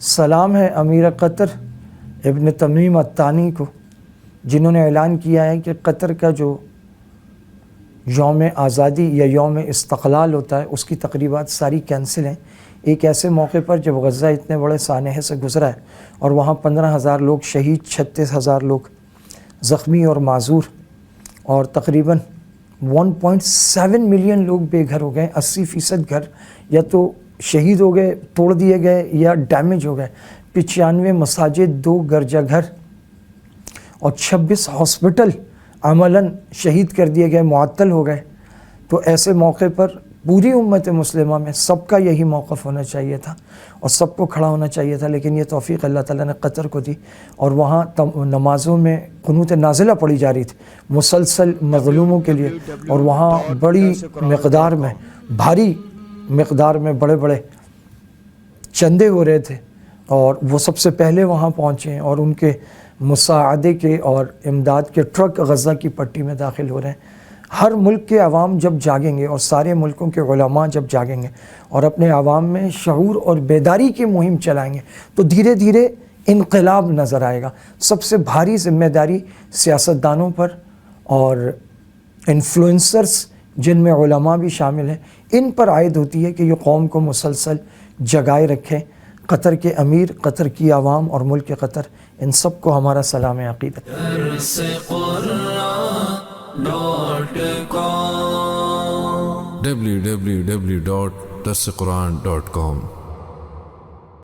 سلام ہے امیر قطر ابن تمیم الثانی کو، جنہوں نے اعلان کیا ہے کہ قطر کا جو یوم آزادی یا یوم استقلال ہوتا ہے اس کی تقریبات ساری کینسل ہیں، ایک ایسے موقع پر جب غزہ اتنے بڑے سانحے سے گزرا ہے اور وہاں 15,000 لوگ شہید، 36,000 لوگ زخمی اور معذور، اور تقریباً 1.7 ملین لوگ بے گھر ہو گئے، 80% گھر یا تو شہید ہو گئے، توڑ دیے گئے یا ڈیمیج ہو گئے، 95 مساجد، 2 گرجا گھر اور 26 ہاسپٹل عملاً شہید کر دیے گئے، معطل ہو گئے۔ تو ایسے موقع پر پوری امت مسلمہ میں سب کا یہی موقف ہونا چاہیے تھا اور سب کو کھڑا ہونا چاہیے تھا، لیکن یہ توفیق اللہ تعالیٰ نے قطر کو دی، اور وہاں نمازوں میں قنوت نازلہ پڑھی جا رہی تھی مسلسل مظلوموں کے لیے، اور وہاں بڑی مقدار میں، بھاری مقدار میں بڑے بڑے چندے ہو رہے تھے، اور وہ سب سے پہلے وہاں پہنچے ہیں اور ان کے مساعدے کے اور امداد کے ٹرک غزہ کی پٹی میں داخل ہو رہے ہیں۔ ہر ملک کے عوام جب جاگیں گے اور سارے ملکوں کے علماء جب جاگیں گے اور اپنے عوام میں شعور اور بیداری کی مہم چلائیں گے تو دھیرے دھیرے انقلاب نظر آئے گا۔ سب سے بھاری ذمہ داری سیاستدانوں پر اور انفلوئنسرز جن میں علماء بھی شامل ہیں ان پر عائد ہوتی ہے کہ یہ قوم کو مسلسل جگائے رکھیں۔ قطر کے امیر، قطر کی عوام اور ملک قطر، ان سب کو ہمارا سلام عقیدت۔ www.darsequran.com